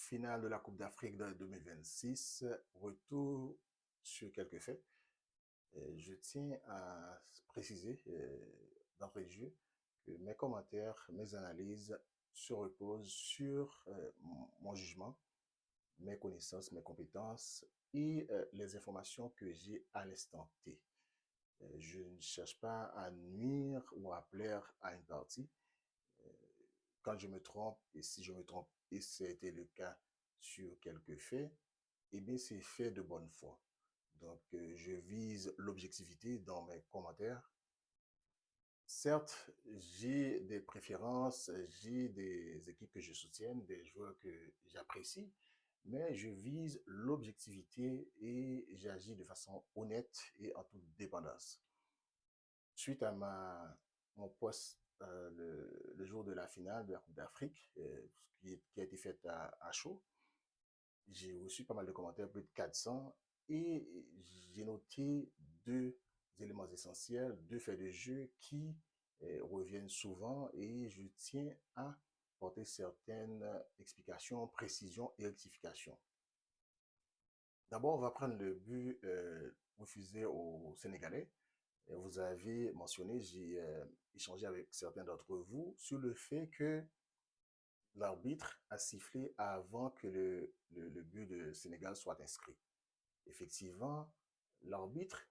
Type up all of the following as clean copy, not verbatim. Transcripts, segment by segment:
finale de la Coupe d'Afrique de 2026, retour sur quelques faits. Je tiens à préciser d'entrée de jeu que mes commentaires, mes analyses se reposent sur mon jugement, mes connaissances, mes compétences et les informations que j'ai à l'instant T. Je ne cherche pas à nuire ou à plaire à une partie. Quand je me trompe, et si je me trompe, et c'était le cas sur quelques faits, eh bien, c'est fait de bonne foi. Donc, je vise l'objectivité dans mes commentaires. Certes, j'ai des préférences, j'ai des équipes que je soutiens, des joueurs que j'apprécie, mais je vise l'objectivité et j'agis de façon honnête et en toute dépendance. Suite à mon poste le jour de la finale de la Coupe d'Afrique, qui a été faite à chaud, j'ai reçu pas mal de commentaires, plus de 400, et j'ai noté deux éléments essentiels, deux faits de jeu qui reviennent souvent et je tiens à porter certaines explications, précisions et rectifications. D'abord, on va prendre le but refusé aux Sénégalais. Vous avez mentionné, j'ai échangé avec certains d'entre vous sur le fait que l'arbitre a sifflé avant que le but de Sénégal soit inscrit. Effectivement, l'arbitre,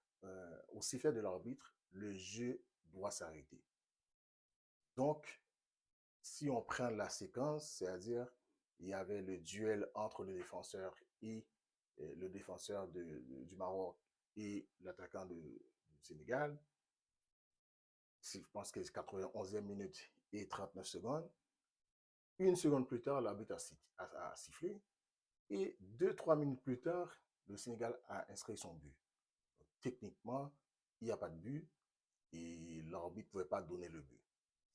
au sifflet de l'arbitre, le jeu doit s'arrêter. Donc, si on prend la séquence, c'est-à-dire il y avait le duel entre le défenseur et le défenseur du Maroc et l'attaquant du Sénégal, je pense que c'est 91e minute et 39 secondes. Une seconde plus tard, l'arbitre a sifflé. Et 2-3 minutes plus tard, le Sénégal a inscrit son but. Donc, techniquement, il n'y a pas de but et l'arbitre ne pouvait pas donner le but.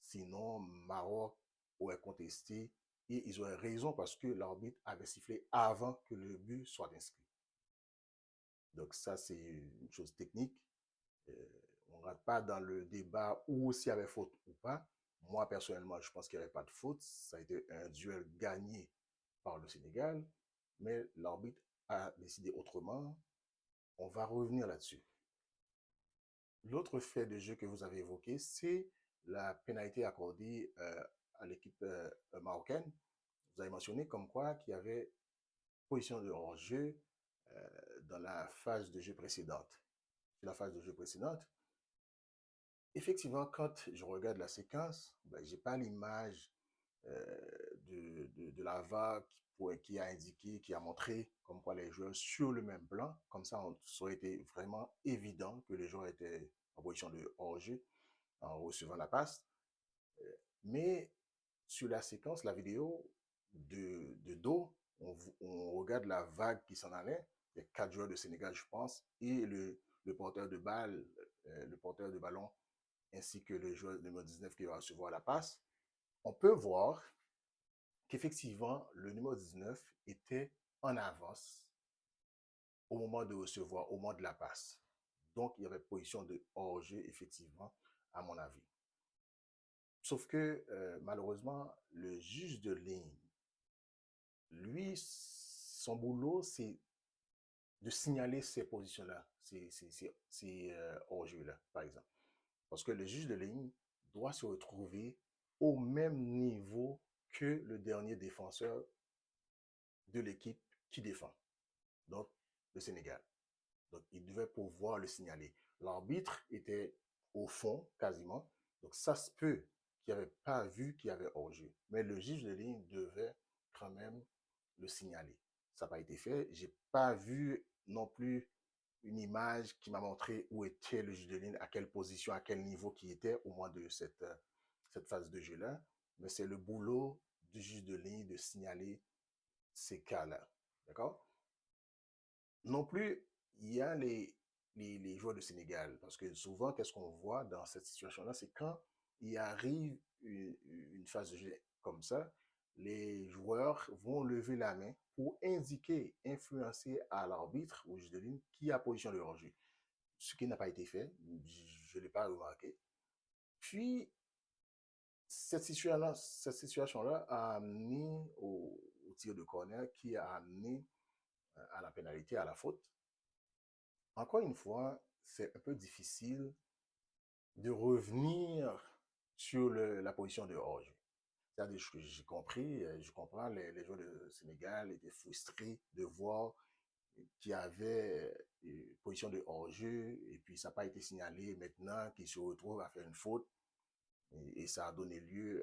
Sinon, Maroc aurait contesté et ils auraient raison parce que l'arbitre avait sifflé avant que le but soit inscrit. Donc ça, c'est une chose technique. On ne rentre pas dans le débat où s'il y avait faute ou pas. Moi, personnellement, je pense qu'il n'y avait pas de faute. Ça a été un duel gagné par le Sénégal, mais l'arbitre a décidé autrement. On va revenir là-dessus. L'autre fait de jeu que vous avez évoqué, c'est la pénalité accordée à l'équipe marocaine. Vous avez mentionné comme quoi qu'il y avait position de hors-jeu dans la phase de jeu précédente. Sur la phase de jeu précédente, effectivement, quand je regarde la séquence, ben, je n'ai pas l'image de la VAR qui a indiqué, qui a montré comme quoi les joueurs sur le même plan. Comme ça, ça aurait été vraiment évident que les joueurs étaient en position de hors-jeu en recevant la passe. Mais sur la séquence, la vidéo de dos, on regarde la vague qui s'en allait. Il y a 4 joueurs de Sénégal, je pense, et le porteur de balle, le porteur de ballon, ainsi que le joueur numéro 19 qui va recevoir la passe. On peut voir qu'effectivement, le numéro 19 était en avance au moment de recevoir, au moment de la passe. Donc, il y avait position de hors-jeu, effectivement, à mon avis. Sauf que, malheureusement, le juge de ligne, lui, son boulot, c'est de signaler ces positions-là, ces hors-jeu-là, par exemple. Parce que le juge de ligne doit se retrouver au même niveau que le dernier défenseur de l'équipe qui défend, donc le Sénégal. Donc, il devait pouvoir le signaler. L'arbitre était au fond, quasiment. Donc, ça se peut qu'il n'avait pas vu qu'il y avait hors-jeu. Mais le juge de ligne devait quand même le signaler. Ça n'a pas été fait. Je n'ai pas vu non plus une image qui m'a montré où était le juge de ligne, à quelle position, à quel niveau qui était au moins de cette phase de jeu-là. Mais c'est le boulot du juge de ligne de signaler ces cas-là. D'accord? Non plus, il y a les joueurs de Sénégal. Parce que souvent, qu'est-ce qu'on voit dans cette situation-là, c'est quand il arrive une phase de jeu comme ça, les joueurs vont lever la main pour indiquer, influencer à l'arbitre, au juge de ligne, qui a position de hors-jeu. Ce qui n'a pas été fait, je ne l'ai pas remarqué. Puis, cette situation-là a amené au tir de corner qui a amené à la pénalité, à la faute. Encore une fois, c'est un peu difficile de revenir sur la position de hors-jeu. C'est-à-dire, j'ai compris, je comprends, les joueurs de Sénégal étaient frustrés de voir qu'il y avait une position de hors-jeu et puis ça n'a pas été signalé maintenant qu'ils se retrouvent à faire une faute et ça a donné lieu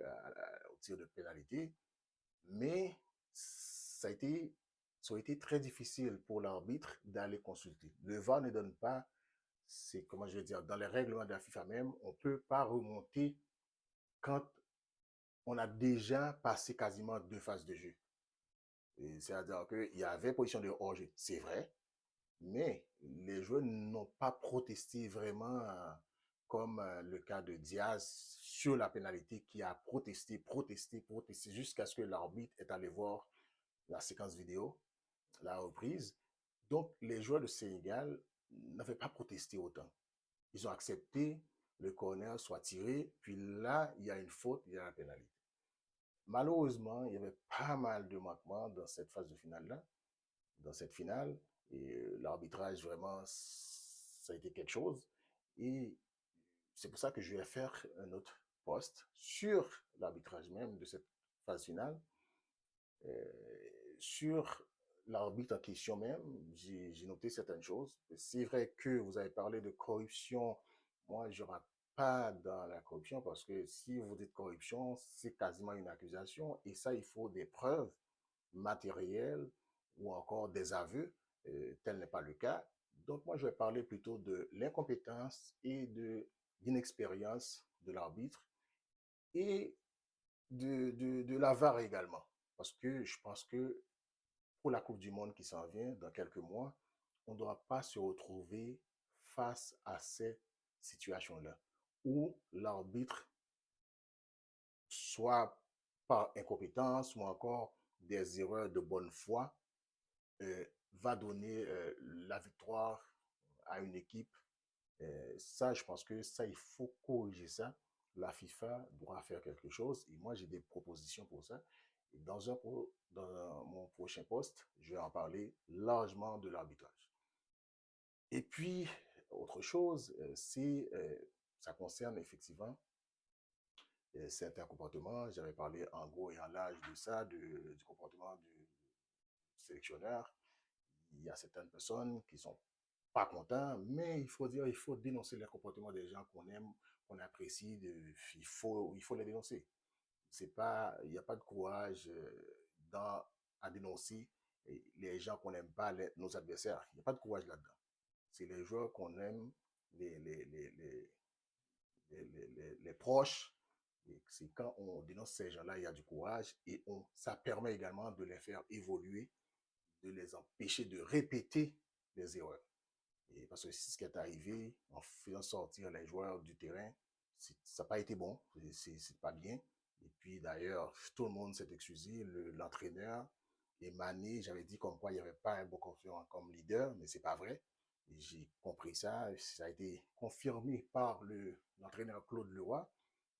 au tir de pénalité. Mais ça a été très difficile pour l'arbitre d'aller consulter. Le VAR ne donne pas, c'est comment je vais dire, dans les règlements de la FIFA même, on ne peut pas remonter quand on a déjà passé quasiment 2 phases de jeu. C'est-à-dire qu'il y avait position de hors-jeu, c'est vrai, mais les joueurs n'ont pas protesté vraiment comme le cas de Diaz sur la pénalité qui a protesté jusqu'à ce que l'arbitre est allé voir la séquence vidéo, la reprise. Donc, les joueurs de Sénégal n'avaient pas protesté autant. Ils ont accepté le corner soit tiré, puis là, il y a une faute, il y a la pénalité. Malheureusement, il y avait pas mal de manquements dans cette phase de finale-là, dans cette finale, et l'arbitrage, vraiment, ça a été quelque chose. Et c'est pour ça que je vais faire un autre post sur l'arbitrage même de cette phase finale, sur l'arbitre en question même, j'ai noté certaines choses. C'est vrai que vous avez parlé de corruption. Moi, je ne rentre pas dans la corruption parce que si vous dites corruption, c'est quasiment une accusation. Et ça, il faut des preuves matérielles ou encore des aveux. Tel n'est pas le cas. Donc, moi, je vais parler plutôt de l'incompétence et de l'inexpérience de l'arbitre et de la VAR également. Parce que je pense que pour la Coupe du Monde qui s'en vient dans quelques mois, on ne doit pas se retrouver face à ces situations-là où l'arbitre, soit par incompétence ou encore des erreurs de bonne foi, va donner la victoire à une équipe. Ça, je pense que ça, il faut corriger ça. La FIFA doit faire quelque chose et moi, j'ai des propositions pour ça. Et dans mon prochain post, je vais en parler largement de l'arbitrage. Et puis, autre chose, ça concerne effectivement certains comportements. J'avais parlé en gros et en large de ça, du comportement du sélectionneur. Il y a certaines personnes qui sont pas contents, mais il faut dénoncer les comportements des gens qu'on aime, qu'on apprécie. Il faut les dénoncer. C'est pas, il n'y a pas de courage à dénoncer les gens qu'on n'aime pas, nos adversaires. Il n'y a pas de courage là-dedans. C'est les joueurs qu'on aime, les, les, les, les, les proches. C'est quand on dénonce ces gens-là, il y a du courage et ça permet également de les faire évoluer, de les empêcher de répéter les erreurs. Et parce que c'est ce qui est arrivé en faisant sortir les joueurs du terrain. Ça n'a pas été bon, c'est pas bien. Et puis d'ailleurs, tout le monde s'est excusé, l'entraîneur et Mané, j'avais dit comme quoi il n'y avait pas un bon confiant comme leader, mais c'est pas vrai. J'ai compris ça, ça a été confirmé par l'entraîneur Claude Leroy,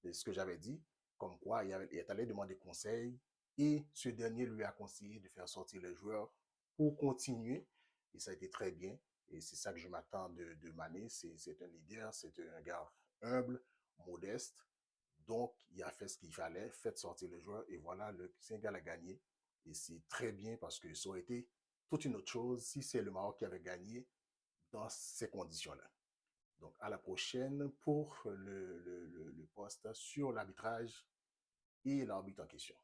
et ce que j'avais dit, comme quoi il est allé demander conseil et ce dernier lui a conseillé de faire sortir les joueurs pour continuer. Et ça a été très bien. Et c'est ça que je m'attends de Mané. C'est un leader, c'est un gars humble, modeste. Donc, il a fait ce qu'il fallait, fait sortir le joueur. Et voilà, le Sénégal a gagné. Et c'est très bien parce que ça aurait été toute une autre chose si c'est le Maroc qui avait gagné dans ces conditions-là. Donc, à la prochaine pour le poste sur l'arbitrage et l'arbitre en question.